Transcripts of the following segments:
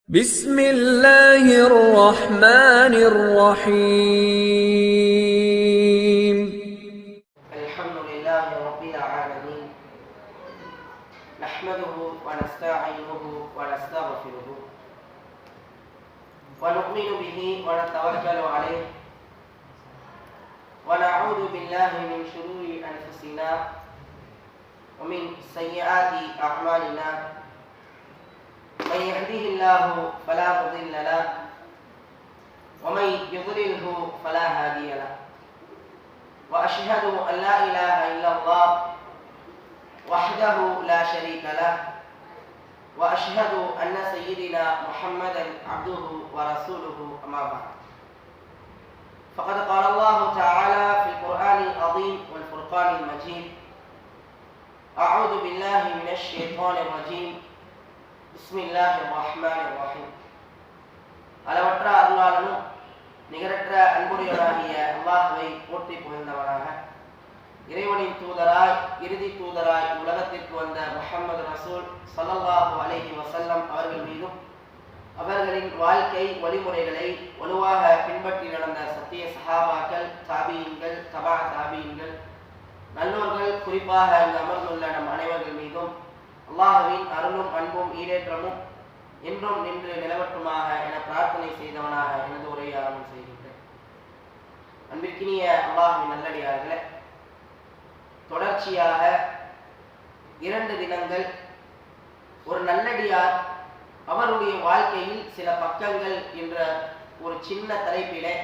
بسم الله الرحمن الرحيم الحمد لله رب العالمين نحمده ونستعينه ونستغفره ونؤمن به ونتوكل عليه ونعوذ بالله من شرور أنفسنا ومن سيئات أعمالنا من يهده الله فلا مضل له ومن يضلله فلا هادي له وأشهد أن لا إله إلا الله وحده لا شريك له وأشهد أن سيدنا محمدا عبده ورسوله أما بعد فقد قال الله تعالى في القرآن العظيم والفرقان المجيد أعوذ بالله من الشيطان الرجيم بسم الله الرحمن الرحيم அளவற்ற அருளாளனும் நிகரற்ற அன்புடையவனாகிய அல்லாஹ்வை போற்றி புகழ்ந்தவனாக இறைவனின் தூதராய் இறுதி தூதராய் உலகத்திற்கு வந்த முஹம்மது ரசூல் ஸல்லல்லாஹு அலைஹி வஸல்லம் அவர்கள் மீதும் அவர்களின் வாழ்க்கை வழிமுறைகளை வலுவாக பின்பற்றி நடந்த சத்திய சஹாபாக்கள் தாபீன்கள் தபா தாபீன்கள் நல்லோர்கள் குறிப்பாக இங்கு அமர்ந்துள்ள நம் அனைவர்கள் மீதும் அல்லாஹ்வின் அருளும் அன்பும் ஈடேற்றமும் என்றும் நின்று நிலவட்டுமாக என பிரார்த்தனை செய்தவனாக எனது உரையை ஆரம்பம் செய்கின்றேன். அன்பிற்கினிய அல்லாஹ்வின் நல்லடியார்களே, தொடர்ச்சியாக 2 தினங்கள் ஒரு நல்லடியார் அவருடைய வாழ்க்கையில் சில பக்கங்கள் என்ற ஒரு சின்ன தலைப்பிலே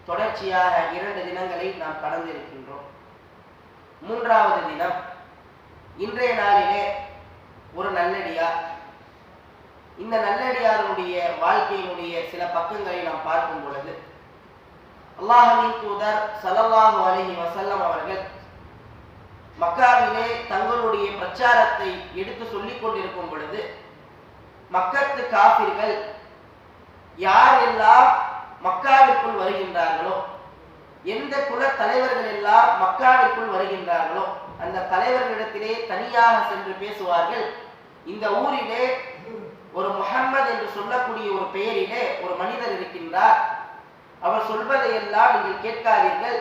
தொடர்ச்சியாக 2 தினங்களை நாம் கடந்திருக்கின்றோம். 3வது தினம் இன்றைய நாளிலே ஒரு நல்லடியார், இந்த நல்லடியாருடைய வாழ்க்கையினுடைய சில பக்கங்களை நாம் பார்க்கும் பொழுது அல்லாஹ்வின் தூதர் ஸல்லல்லாஹு அலைஹி வஸல்லம் அவர்கள் மக்காவிலே தங்களுடைய பிரச்சாரத்தை எடுத்து சொல்லிக் கொண்டிருக்கும் பொழுது மக்கத்து காபிர்கள் யாரெல்லாம் மக்காவிற்குள் வருகின்றார்களோ, எந்த குல தலைவர்கள் எல்லாம் மக்காவிற்குள் வருகின்றார்களோ அந்த தலைவர்களிடத்திலே தனியாக சென்று பேசுவார்கள். இந்த ஊரிலே ஒரு முஹம்மது என்று சொல்லக்கூடிய ஒரு பெயரிலே ஒரு மனிதர் இருக்கின்றார், அவர் சொல்வதையெல்லாம் நீங்கள் கேட்காதீர்கள்,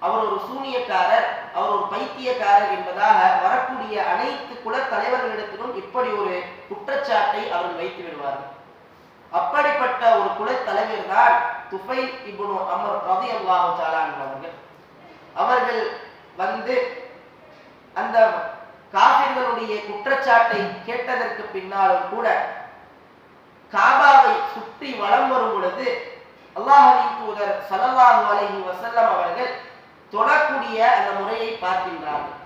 அவர் ஒரு சூனியக்காரர், அவர் ஒரு பைத்தியக்காரர் என்பதாக வரக்கூடிய அனைத்து குல தலைவர்களிடத்திலும் இப்படி ஒரு குற்றச்சாட்டை அவர்கள் வைத்து விடுவார்கள். அப்படிப்பட்ட ஒரு குல தலைவர் தான் துஃபைல் இப்னு அம்ர் ரலியல்லாஹு தஆலா அவர்கள். அவர்கள் வந்து அந்த காஃபிர்களுடைய குற்றச்சாட்டை கேட்டதற்கு பின்னாலும் கூட காபாவை சுற்றி வலம் வரும் பொழுது அல்லாஹ்வின் தூதர் ஸல்லல்லாஹு அலைஹி வஸல்லம் அவர்கள் தொடக்கூடிய அந்த முறையை பார்க்கின்றார்கள்.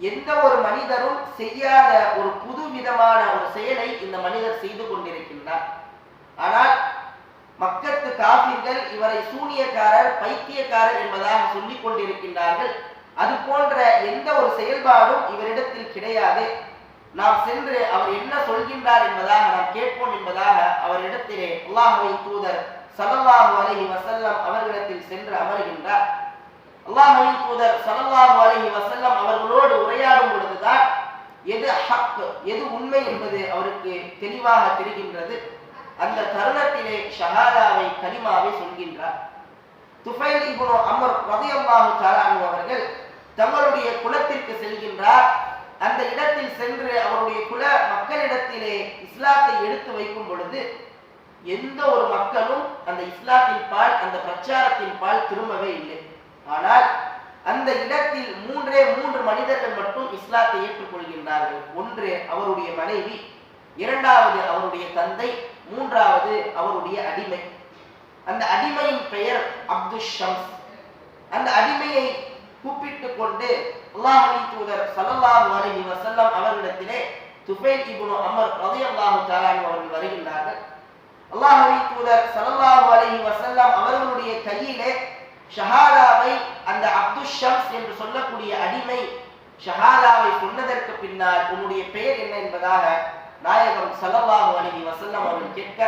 எந்த ஒரு மனிதரும் செய்யாத ஒரு புது விதமான ஒரு செயலை இந்த மனிதர் செய்து கொண்டிருக்கின்றார். ஆனால் மக்கத்து காபிர்கள் இவரை சூனியக்காரர் பைத்தியக்காரர் என்பதாக சொல்லிக் கொண்டிருக்கின்றார்கள். அது போன்ற எந்த ஒரு செயல்பாடும் இவரிடத்தில் கிடையாது. நாம் சென்று அவர் என்ன சொல்கின்றார் என்பதாக நாம் கேட்போம் என்பதாக அவரிடத்திலே அல்லாஹ்வின் தூதர் ஸல்லல்லாஹு அலைஹி வஸல்லம் அவர்களிடத்தில் சென்று அமர்கின்றார். அல்லாஹ்வின் தூதர் ஸல்லல்லாஹு அலைஹி வஸல்லம் அவர்களோடு உரையாடும் பொழுதுதான் எது ஹக் எது உண்மை என்பது அவருக்கு தெளிவாக தெரிகின்றது. அந்த தருணத்திலே ஷஹாதாவை கலிமாவை சொல்கின்றார். துஃபைல் இப்னு அம்ர் ரலியல்லாஹு தஆலா அவர்கள் தங்களுடைய குலத்திற்கு செல்கின்றார். அந்த இடத்தில் சென்று அவருடைய குல மக்களிடத்திலே இஸ்லாத்தை எடுத்து வைக்கும் பொழுது எந்த ஒரு மக்களும் அந்த இஸ்லாத்தின் பால் அந்த பிரச்சாரத்தின் பால் திரும்பவே இல்லை. ஆனால் அந்த இடத்தில் 3 மனிதர்கள் மட்டும் இஸ்லாத்தை ஏற்றுக்கொள்கின்றார்கள். ஒன்று அவருடைய மனைவி, 2வது அவருடைய தந்தை, 3வது அவருடைய அடிமை. அந்த அடிமையின் பெயர் அப்துல் ஷம்ஸ். அந்த அடிமையை கூப்பிட்டு கொண்டு அல்லாஹ்வின் தூதர் ஸல்லல்லாஹு அலைஹி வஸல்லம் அவர்களிடத்திலே துஃபைல் இப்னு அம்ர் ரலியல்லாஹு தஆலா அவர்கள் வருகின்றார்கள். அல்லாஹ்வின் தூதர் ஸல்லல்லாஹு அலைஹி வஸல்லம் அவர்களுடைய கையிலே ஷஹாதாவை அந்த அப்துல் ஷம்ஸ் என்று சொல்லக்கூடிய அடிமை ஷஹாதாவை சொன்னதற்கு பின்னால் உன்னுடைய பெயர் என்ன என்பதாக நாயகம் ஸல்லல்லாஹு அலைஹி வஸல்லம் அவர்கள் கேட்க,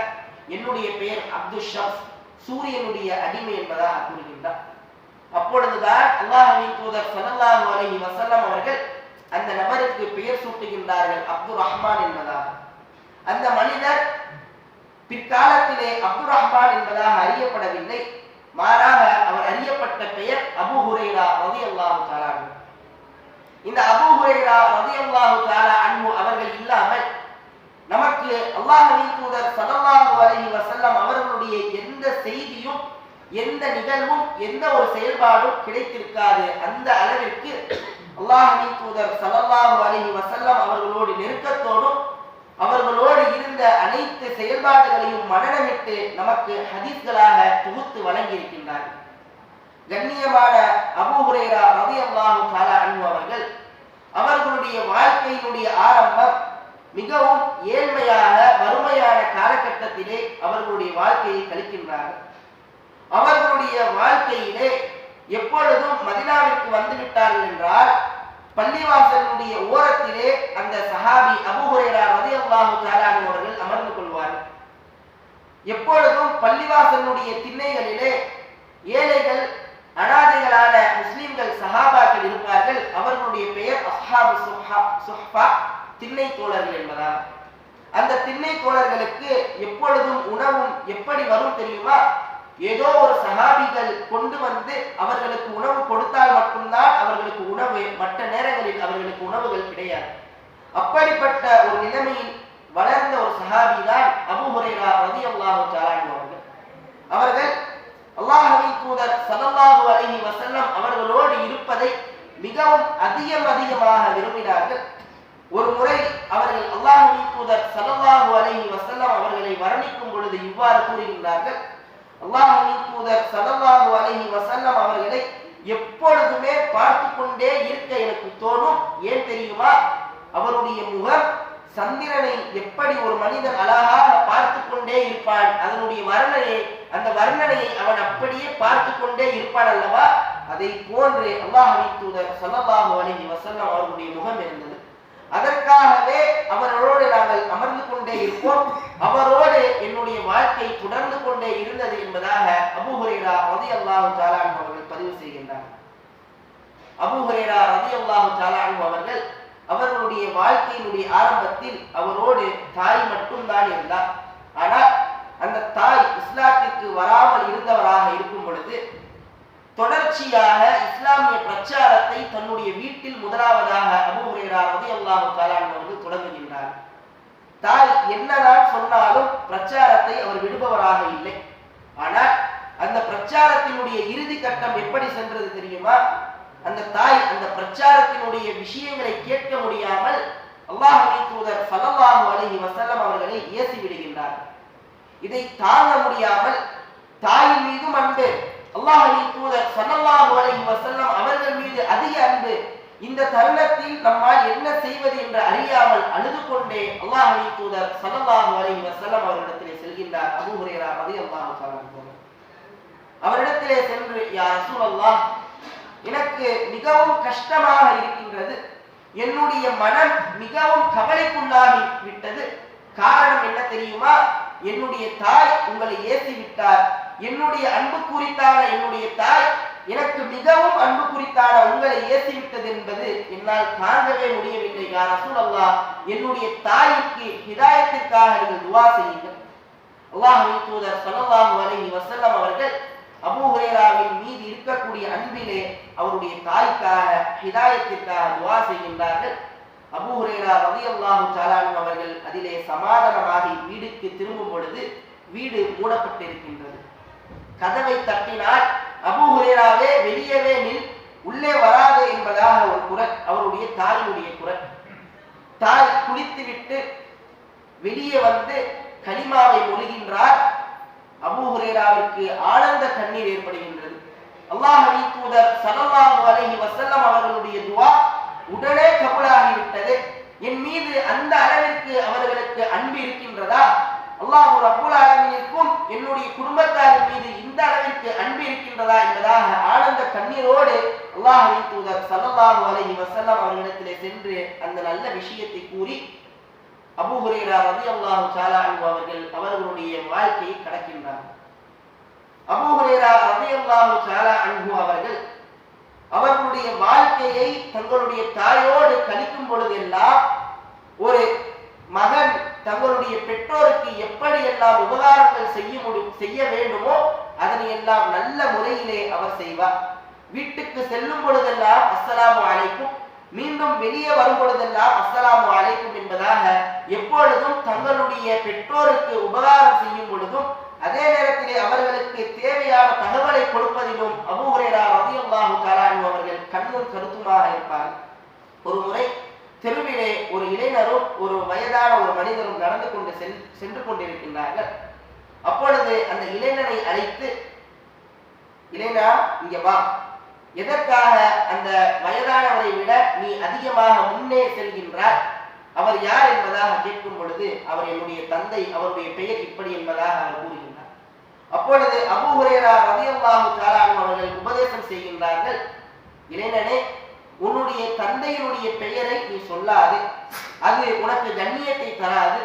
என்னுடைய பெயர் அப்துல் ஷம்ஸ், சூரியனுடைய அடிமை என்பதாக கூறுகின்றார். அப்பொழுதுதான் அல்லாஹ்வின் தூதர் ஸல்லல்லாஹு அலைஹி வஸல்லம் அவர்கள் அந்த நபருக்கு பெயர் சூட்டுகின்றார்கள் அப்துர் ரஹ்மான் என்பதாக. அந்த மனிதர் பிற்காலத்திலே அப்துர் ரஹ்மான் என்பதாக அறியப்படவில்லை. மாறாக அவர் அறியப்பட்ட பெயர் அபூ ஹுரைரா ரலியல்லாஹு தஆலா அன்ஹு. இந்த அபூ ஹுரைரா ரலியல்லாஹு தஆலா அன்ஹு அவர்கள் இல்லாமல் நமக்கு அல்லாஹ்வின் தூதர் ஸல்லல்லாஹு அலைஹி வஸல்லம் அவர்களுடைய எந்த செய்தியும், எந்த நிகழ்வும், எந்த ஒரு செயல்பாடும் கிடைத்திருக்காது. அந்த அளவிற்கு அல்லாஹ்வின் தூதர் ஸல்லல்லாஹு அலைஹி வஸல்லம் அவர்களோடு நெருக்கத்தோடும் அவர்களோடு இருந்த அனைத்து செயல்பாடுகளையும் மனனமிட்டு நமக்கு ஹதீஸ்களாக தொகுத்து வழங்கியிருக்கின்றார்கள். கண்ணியமான அபூ ஹுரைரா ரலியல்லாஹு தஆலா அன்ஹு அவர்கள் அவர்களுடைய வாழ்க்கையினுடைய ஆரம்பம் மிகவும் ஏழ்மையாக வறுமையான காலகட்டத்திலே அவர்களுடைய வாழ்க்கையை கழிக்கின்றார்கள். அவர்களுடைய வாழ்க்கையிலே எப்பொழுதும் மதீனாவிற்கு வந்துவிட்டார்கள் என்றால் பள்ளிவாசலுடைய ஓரத்திலே அந்த சஹாபி அபூ ஹுரைரா ரலியல்லாஹு தஆலா அன்ஹு அவர்கள் அமர்ந்து கொள்வார்கள். எப்பொழுதும் பள்ளிவாசலுடைய திண்ணைகளிலே ஏழைகள், அனாதைகளான முஸ்லிம்கள், சஹாபாக்கள் இருப்பார்கள். அவர்களுடைய பெயர் அஸ்ஹாபு சுஹ்பா, திண்ணை தோழர்கள் என்பதா. அந்த திண்ணை தோழர்களுக்கு எப்பொழுதும் உணவும் எப்படி வரும் தெரியுமா? ஏதோ ஒரு சஹாபிகள் கொண்டு வந்து அவர்களுக்கு உணவு கொடுத்தால் மட்டும்தான் அவர்களுக்கு உணவு, மற்ற நேரங்களில் அவர்களுக்கு உணவுகள் கிடையாது. அப்படிப்பட்ட ஒரு நிலைமையில் வளர்ந்த ஒரு சஹாபி தான் அபூ ஹுரைரா ரலியல்லாஹு தஆலா அன்ஹு அவர்கள். அவர்கள் அல்லாஹ்வின் தூதர் ஸல்லல்லாஹு அலைஹி வஸல்லம் அவர்களோடு இருப்பதை மிகவும் அதிகமாக விரும்பினார்கள். ஒரு முறை அவர்கள் அல்லாஹ்வின் தூதர் ஸல்லல்லாஹு அலைஹி வஸல்லம் அவர்களை வர்ணிக்கும் பொழுது இவ்வாறு கூறுகின்றார்கள்: அல்லாஹ்வின் தூதர் ஸல்லல்லாஹு அலைஹி வஸல்லம் அவர்களை எப்பொழுதுமே பார்த்து கொண்டே இருக்க எனக்கு தோணும். ஏன் தெரியுமா? அவருடைய முகம் சந்திரனை எப்படி ஒரு மனிதன் அழகாக பார்த்து கொண்டே இருப்பான், அதனுடைய அந்த வர்ணனையை அவன் அப்படியே பார்த்து கொண்டே இருப்பான் அல்லவா? அதை போன்று அல்லாஹ்வின் தூதர் ஸல்லல்லாஹு அலைஹி வஸல்லம் அவருடைய முகம் இருந்தது. அதற்காகவே அவரோடு நாங்கள் அமர்ந்து கொண்டே இருப்போம், அவரோடு என்னுடைய வாழ்க்கை தொடர்ந்து கொண்டே இருந்தது என்பதாக அபூ ஹுரைரா ரலியல்லாஹு தஆலா அன்ஹு அவர்கள் பதிவு செய்கின்றார். அபூ ஹுரைரா ரலியல்லாஹு தஆலா அன்ஹு அவர்கள் அவர்களுடைய வாழ்க்கையினுடைய ஆரம்பத்தில் அவரோடு தாய் மட்டும்தான் இருந்தார். ஆனால் அந்த தாய் இஸ்லாத்திற்கு வராமல் இருந்தவராக இருக்கும் பொழுது தொடர்ச்சியாக இஸ்லாமிய பிரச்சாரத்தை தன்னுடைய வீட்டில் முதலாவதாக அபூ ஹுரைரா ரலியல்லாஹு தஆலா அன்ஹு அவர்கள் தொடங்குகின்றார். தாய் என்னதான் சொன்னாலும் பிரச்சாரத்தை அவர் விடுபவராக இல்லை. ஆனால் அந்த பிரச்சாரத்தினுடைய இறுதி கட்டம் எப்படி சென்றது தெரியுமா? அந்த தாய் அந்த பிரச்சாரத்தினுடைய விஷயங்களை கேட்க முடியாமல் அல்லாஹ்வின் தூதர் ஸல்லல்லாஹு அலைஹி வஸல்லம் அவர்களை ஏசி விடுகின்றார். இதை தாங்க முடியாமல் தாயின் மீதும் அன்பு, அல்லாஹ்வின் தூதர் ஸல்லல்லாஹு அலைஹி வஸல்லம் அவர்கள் மீது அதிக அன்பு, இந்த தருணத்தில் நம்மால் என்ன செய்வது என்று அறியாமல் அழுது கொண்டே அல்லாஹ்வின் தூதர் ஸல்லல்லாஹு அலைஹி வஸல்லம் அவரிடத்திலே செல்கின்றார். அபூ ஹுரைரா ரலியல்லாஹு தஆலா அன்ஹு அவரிடத்திலே சென்று, யா ரசூலல்லாஹ், எனக்கு மிகவும் கஷ்டமாக இருக்கின்றது, என்னுடைய மனம் மிகவும் கவலைக்குள்ளாகி விட்டது. காரணம் என்ன தெரியுமா? என்னுடைய தாய் உங்களை ஏசி விட்டார். என்னுடைய அன்பு குறித்தான என்னுடைய தாய் எனக்கு மிகவும் அன்பு குறித்தான உங்களை ஏசி விட்டது என்பது என்னால் தாங்கவே முடியவில்லை. யா ரசூலல்லாஹ், என்னுடைய தாய்க்கு ஹிதாயத்திற்காக நீங்கள் துஆ செய்யுங்கள். அல்லாஹ்வின் தூதர் ஸல்லல்லாஹு அலைஹி வஸல்லம் அவர்கள் அபூ ஹுரைராவின் மீது இருக்கக்கூடிய அன்பிலே அவருடைய தாய்க்காக ஹிதாயத்திற்காக துஆ செய்கின்றார்கள். அபூ ஹுரைரா ரலியல்லாஹு தஆலா அன்ஹு அவர்கள் அதிலே சமாதானமாகி வீட்டுக்கு திரும்பும் பொழுது வீடு மூடப்பட்டிருக்கின்றது. கதவை தட்டினால் அபூ ஹுரைராவே வெளியவே நில், உள்ளே வராது என்பதாக ஒரு குரல், அவருடைய தாயினுடைய குரல். தாய் குளித்துவிட்டு வெளியே வந்து கலிமாவை மொழிகின்றார். அபூ ஹுரைராவிற்கு ஆனந்த கண்ணீர் ஏற்படுகின்றது. அல்லாஹ்வின் தூதர் ஸல்லல்லாஹு அலைஹி வஸல்லம் அவர்களுடைய துஆ உடனே கபூலாகிவிட்டது. என் மீது அந்த அளவிற்கு அவர்களுக்கு அன்பு இருக்கின்றதா? அல்லாஹ் ரப்பல் ஆலமீனுக்கும் என்னுடைய குடும்பத்தாரின் மீது இந்த அளவிற்கு அன்பு இருக்கின்றதா என்பதாக ஆனந்த கண்ணீரோடு அல்லாஹ்வின் தூதர் ஸல்லல்லாஹு அலைஹி வஸல்லம் அவர்களிடத்திலே சென்று அந்த நல்ல விஷயத்தை கூறி அபூ ஹுரைரா ரலியல்லாஹு தஆலா அன்ஹு அவர்களுடைய வாழ்க்கையை கடக்கின்றார்கள். அபூ ஹுரைரா ரலியல்லாஹு தஆலா அன்ஹு அவர்களுடைய வாழ்க்கையை தங்களுடைய தாயோடு கழிக்கும் பொழுதெல்லாம் ஒரு மகன் தங்களுடைய பெற்றோருக்கு எப்படியெல்லாம் உபகாரங்கள் செய்ய வேண்டுமோ அதனை எல்லாம் நல்ல முறையிலே அவர் செய்வார். வீட்டுக்கு செல்லும் பொழுதெல்லாம் அஸ்ஸலாமு அலைக்கும், மீண்டும் வெளியே வரும் பொழுதெல்லாம் அஸ்ஸலாமு அலைக்கும் என்பதாக எப்பொழுதும் தங்களுடைய பெற்றோருக்கு உபகாரம் செய்யும் பொழுதும் அதே நேரத்திலே அவர்களுக்கு தேவையான தகவலை கொடுப்பதிலும் அபூ ஹுரைரா ரலியல்லாஹு தஆலா அன்ஹு அவர்கள் கண்ணும் கருத்துமாக இருப்பார்கள். ஒரு முறை தெருவிலே ஒரு இளைஞரும் ஒரு வயதான ஒரு மனிதரும் நடந்து கொண்டு சென்று கொண்டிருக்கின்றார்கள். அப்பொழுது அந்த இளைஞனை அழைத்து, இளைஞா இங்க வா, எதற்காக அந்த வயதானவரை விட நீ அதிகமாக முன்னே செல்கின்றார், அவர் யார் என்பதாக கேட்கும் பொழுது அவர் என்னுடைய தந்தை, அவருடைய பெயர் இப்படி என்பதாக அவர் கூறுகின்றார். அப்பொழுது அபூ ஹுரைரா ரலியல்லாஹு தஆலா அன்ஹு அவர்கள் உபதேசம் செய்கின்றார்கள், இளைஞனே, உன்னுடைய தந்தையினுடைய பெயரை நீ சொல்லாது, அது உனக்கு கண்ணியத்தை தராது.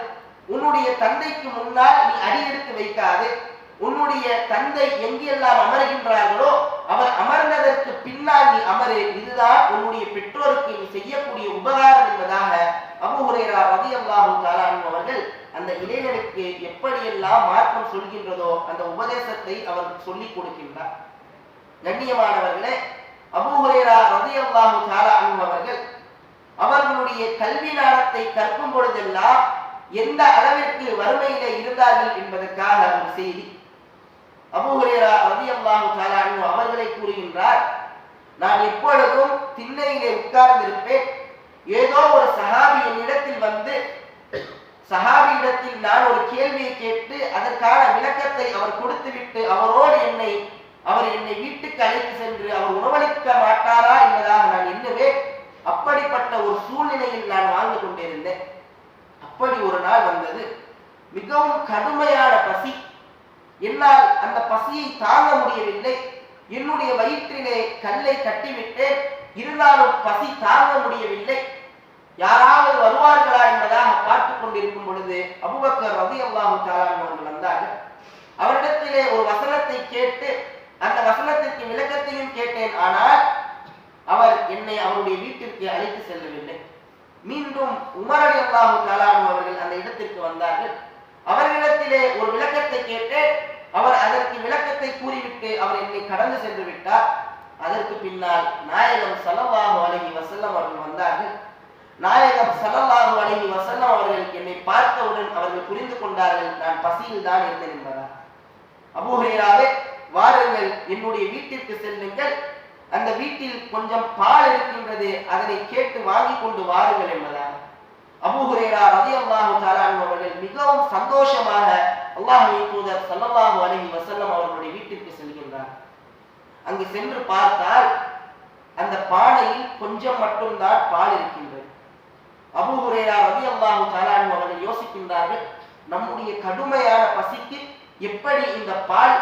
உன்னுடைய தந்தைக்கு முன்னால் நீ அடியெடுத்து வைக்காது. உன்னுடைய தந்தை எங்கெல்லாம் அமர்கின்றார்களோ அவர் அமர்ந்ததற்கு பின்னால் நீ அமரு. இதுதான் உன்னுடைய பெற்றோருக்கு நீ செய்யக்கூடிய உபகாரம் என்பதாக அபூ ஹுரைரா ரலியல்லாஹு தஆலா அன்ஹு அவர்கள் அந்த இளைஞனுக்கு எப்படியெல்லாம் மார்க்கம் சொல்கின்றதோ அந்த உபதேசத்தை அவர் சொல்லிக் கொடுக்கின்றார். கண்ணியமானவர்களே, அபூ ஹுரைரா ரலியல்லாஹு தஆலா அன்ஹு அவர்கள் அவர்களுடைய கல்வி ஞானத்தை கற்கும் பொழுதெல்லாம் எந்த அளவிற்கு வறுமையிலே இருந்தார்கள் என்பதற்காக ஒரு செய்தி. அபூ ஹுரைரா ரலியல்லாஹு தஆலா அன்ஹு அவர்களை கூறுகின்றார், நான் எப்பொழுதும் திண்ணையிலே உட்கார்ந்திருப்பேன். ஏதோ ஒரு சஹாபி என்னிடத்தில் வந்து, சஹாபியிடத்தில் நான் ஒரு கேள்வியை கேட்டு அதற்கான விளக்கத்தை அவர் கொடுத்துவிட்டு அவரோடு அவர் என்னை வீட்டுக்கு அழைத்து சென்று அவர் உணவளிக்க மாட்டாரா என்பதாக நான் எண்ணுவேன். அப்படிப்பட்ட ஒரு சூழ்நிலையில் நான் வாழ்ந்து கொண்டிருந்தேன். அப்படி ஒரு நாள் வந்தது. மிகவும் கடுமையான பசி. என்னால் அந்த பசியை தாங்க முடியவில்லை. என்னுடைய வயிற்றிலே கல்லை கட்டிவிட்டேன். இருந்தாலும் பசி தாங்க முடியவில்லை. யாராவது வருவார்களா என்பதாக பார்த்து கொண்டிருக்கும் பொழுது அபூபக்கர் ரலியல்லாஹு தஆலா அவர்கள் வந்தார்கள். அவரிடத்திலே ஒரு வசனத்தை கேட்டு அந்த வசனத்திற்கு விளக்கத்தையும் கேட்டேன். ஆனால் அவர் என்னை அவருடைய வீட்டிற்கு அழைத்து செல்லவில்லை. மீண்டும் உமர் ரலியல்லாஹு தஆலா அவர்கள் அந்த இடத்திற்கு வந்தார்கள். அவர்களிடத்திலே ஒரு விளக்கத்தை கேட்டேன். அவர் அதற்கு விளக்கத்தை கூறிவிட்டு அவர் என்னை கடந்து சென்று விட்டார். அதற்கு பின்னால் நாயகம் ஸல்லல்லாஹு அலைஹி வஸல்லம் அவர்கள் வந்தார்கள். நாயகம் ஸல்லல்லாஹு அலைஹி வஸல்லம் அவர்கள் என்னை பார்த்தவுடன் அவர்கள் புரிந்து கொண்டார்கள், நான் பசியில் தான் இருந்தேன் என்பதா. அபூ ஹுரைராவே, வாருங்கள், என்னுடைய வீட்டிற்கு செல்லுங்கள், அந்த வீட்டில் கொஞ்சம் பால் இருக்கின்றது, அதனை கேட்டு வாங்கி கொண்டு வாருங்கள் என்பதாக. அபூ ஹுரைரா ரலியல்லாஹு தஆலா அன்ஹு அவர்கள் மிகவும் சந்தோஷமாக அல்லாஹ்வின் தூதர் ஸல்லல்லாஹு அலைஹி வஸல்லம் அவர்களுடைய வீட்டிற்கு செல்கின்றார். அங்கு சென்று பார்த்தால் அந்த பானையில் கொஞ்சம் மட்டும்தான் பால் இருக்கின்றது. அபூ ஹுரைரா ரலியல்லாஹு தஆலா அன்ஹு அவர்கள் யோசிக்கின்றார்கள், நம்முடைய கடுமையான பசிக்கு எப்படி இந்த பால்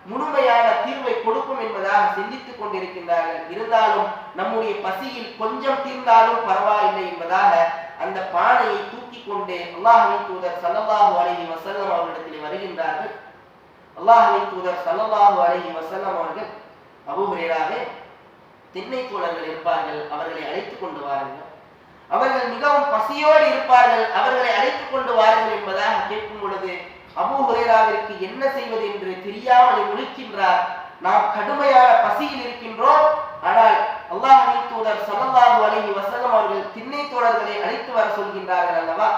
முழுமையான தீர்வை கொடுக்கும் என்பதாக சிந்தித்துக் கொண்டிருக்கின்றார்கள். இருந்தாலும் நம்முடைய பசியில் கொஞ்சம் தீர்ந்தாலும் பரவாயில்லை என்பதாக அந்த பானையை தூக்கி கொண்டு அல்லாஹ்வின் தூதர் ஸல்லல்லாஹு அலைஹி வஸல்லம் அவர்களிடத்தில் வருகின்றார்கள். அல்லாஹ்வின் தூதர் ஸல்லல்லாஹு அலைஹி வஸல்லம் அவர்கள், அபூ ஹுரைராவே, திண்ணை தோழர்கள் இருப்பார்கள், அவர்களை அழைத்துக் கொண்டு வாருங்கள், அவர்கள் மிகவும் பசியோடு இருப்பார்கள், அவர்களை அழைத்துக் கொண்டு வாருங்கள் என்பதாக கேட்கும் பொழுது அபூ ஹுரைராவிற்கு என்ன செய்வது என்று தெரியாமல் முழிக்கின்றார். நாம் கடுமையான பசியில் இருக்கின்றோம், ஆனால் அல்லாஹ்வின் தூதர் ஸல்லல்லாஹு அலைஹி வஸல்லம் அவர்கள் திண்ணை தோழர்களை அழைத்து வர சொல்கின்றார்கள் அல்லவா.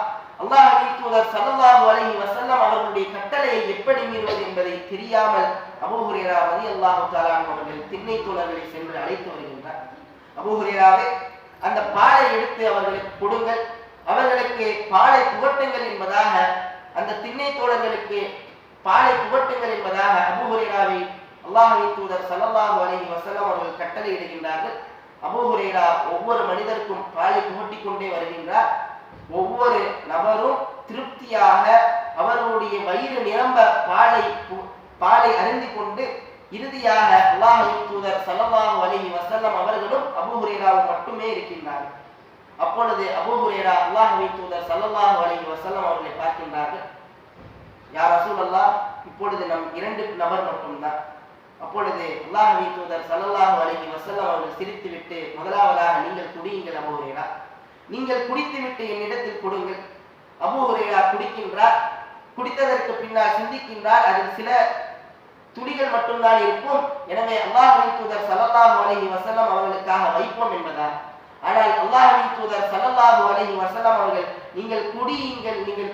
அல்லாஹ்வின் தூதர் ஸல்லல்லாஹு அலைஹி வஸல்லம் அவர்களுடைய கட்டளையை எப்படி மீறுவது என்பதை தெரியாமல் அபூ ஹுரைரா ரலியல்லாஹு தஆலா அவர்கள் திண்ணை தோழர்களை சென்று அழைத்து வருகின்றார். அபூ ஹுரைராவே, அந்த பாலை எடுத்து அவர்களுக்கு கொடுங்கள், அவர்களுக்கு பாலை புகட்டுங்கள் என்பதாக, அந்த திண்ணை தோழர்களுக்கு பாலை புகட்டுங்கள் என்பதாக அபூ ஹுரைராவை அல்லாஹ்வின் தூதர் ஸல்லல்லாஹு அலைஹி வஸல்லம் அவர்கள் கட்டளை இடுகின்றார்கள். அபூ ஹுரைரா ஒவ்வொரு மனிதருக்கும் பாலை புகட்டிக் கொண்டே வருகின்றார். ஒவ்வொரு நபரும் திருப்தியாக அவர்களுடைய வயிறு நிரம்ப பாலை அருந்திக் கொண்டு இறுதியாக அல்லாஹ்வின் தூதர் ஸல்லல்லாஹு அலைஹி வஸல்லம் அவர்களும் அபூ ஹுரைராவும் மட்டுமே இருக்கின்றார்கள். அப்பொழுது அபூ ஹுரைரா அல்லாஹ்வின் தூதர் ஸல்லல்லாஹு அலைஹி வஸல்லம் அவர்களை பார்க்கின்றார்கள். யா ரசூலல்லாஹ், இப்பொழுது நம் 2 நபர் மட்டும்தான். அப்பொழுது அல்லாஹ்வின் தூதர் ஸல்லல்லாஹு அலைஹி வஸல்லம் அவர்கள் சிரித்துவிட்டு, முதலாவதாக நீங்கள் குடியுங்கள் அபூ ஹுரைரா, நீங்கள் குடித்துவிட்டு என்னிடத்தில் கொடுங்கள், அபூ ஹுரைரா குடிக்கின்றார். குடித்ததற்கு பின்னால் சிந்திக்கின்றார், அதில் சில துளிகள் மட்டும்தான் இருக்கும். எனவே அல்லாஹ்வின் தூதர் ஸல்லல்லாஹு அலைஹி வஸல்லம் அவர்களுக்காக வைப்போம் என்பதால். ஆனால் அல்லாஹ்வின் தூதர் ஸல்லல்லாஹு அலைஹி வஸல்லம் அவர்கள் நீங்கள்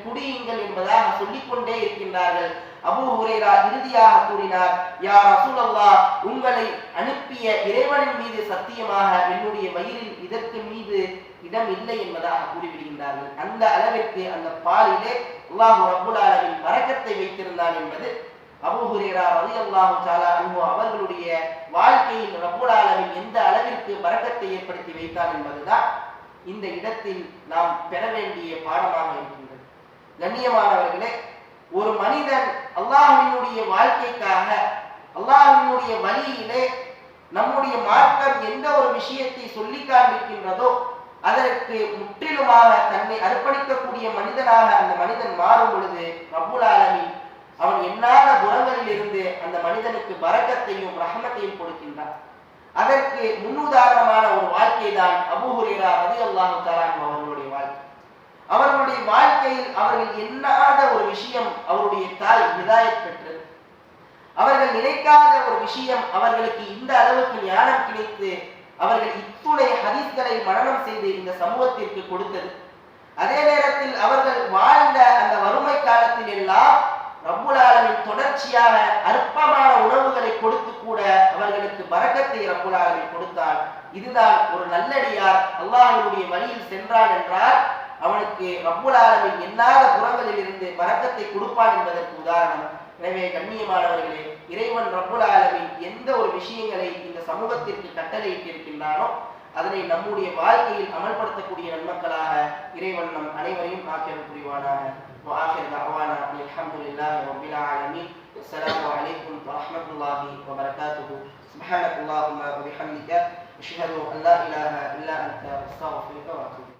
குடியுங்கள் என்பதாக சொல்லிக்கொண்டே இருக்கின்றார்கள். அபூ ஹுரைரா இறுதியாக கூறினார், யா ரசூலல்லாஹ், உங்களை அனுப்பிய இறைவனின் மீது சத்தியமாக என்னுடைய வயிறில் இதற்கு மீது இடம் இல்லை என்பதாக கூறிவிடுகின்றார்கள். அந்த அளவிற்கு அந்த பாலிலே அல்லாஹ் ரப்புல் ஆலமீன் பரக்கத்தை வைத்திருந்தான் என்பது அபூ ஹுரைரா ரலியல்லாஹு தஆலா அன்ஹு அவர்களுடைய வாழ்க்கையில் ரப்புல் ஆலமீன் எந்த அளவிற்கு பரக்கத்தை ஏற்படுத்தி வைத்தான் என்பதுதான் இந்த இடத்தில் நாம் பெற வேண்டிய பாடமாக இருக்கின்றது. கண்ணியமானவர்களே, ஒரு மனிதன் அல்லாஹ்வினுடைய வாழ்க்கைக்காக அல்லாஹ்வினுடைய வழியிலே நம்முடைய மார்க்கம் எந்த ஒரு விஷயத்தை சொல்லி காண்பிக்கின்றதோ அதற்கு முற்றிலுமாக தன்னை அர்ப்பணிக்கக்கூடிய மனிதனாக அந்த மனிதன் மாறும் பொழுது ரப்புல் ஆலமீன் அவன் எண்ணாத புறங்களில் இருந்து அந்த மனிதனுக்கு பரக்கத்தையும் ரஹமத்தையும் கொடுக்கின்றான். அதற்கு முன்னுதாரணமான ஒரு வாழ்க்கை தான் அபூ ஹுரைரா ரலியல்லாஹு தஆலா அவர்களுடைய வாழ்க்கை. அவர்களுடைய வாழ்க்கையில் அவர்கள் எண்ணாத ஒரு விஷயம் அவருடைய தாய் ஹிதாயத் பெற்றது. அவர்கள் நினைக்காத ஒரு விஷயம் அவர்களுக்கு இந்த அளவுக்கு ஞானம் கிடைத்து அவர்கள் இத்துணை ஹதீஸ்களை மனனம் செய்து இந்த சமூகத்திற்கு கொடுத்தது. அதே நேரத்தில் அவர்கள் வாழ்ந்த அந்த வறுமை காலத்தில் எல்லாம் ரப்புல் ஆலமீன் தொடர்ச்சியாக அற்பமான உணவுகளை கொடுத்து கூட அவர்களுக்கு பரக்கத்தை ரப்புல் ஆலமீன் கொடுத்தார். இதுதான் ஒரு நல்லடியார் அல்லாஹ்வுடைய வழியில் சென்றான் என்றால் அவனுக்கு ரப்புல் ஆலமீன் எண்ணாத புறங்களில் இருந்து பரக்கத்தை கொடுப்பான் என்பதற்கு உதாரணம். எனவே கண்ணியமானவர்களே, இறைவன் ரப்புல் ஆலமீன் எந்த ஒரு விஷயங்களை இந்த சமூகத்திற்கு கட்டளையிட்டிருக்கின்றானோ அதனை நம்முடைய வாழ்க்கையில் அமல்படுத்தக்கூடிய நன்மக்களாக இறைவன் நம் அனைவரையும் ஆக்கியல் புரிவானாக. وآخر دعوانا الحمد لله رب العالمين. السلام عليكم ورحمة الله وبركاته. سبحانك اللهم وبحمدك أشهد أن لا إله إلا أنت أستغفرك وأتوب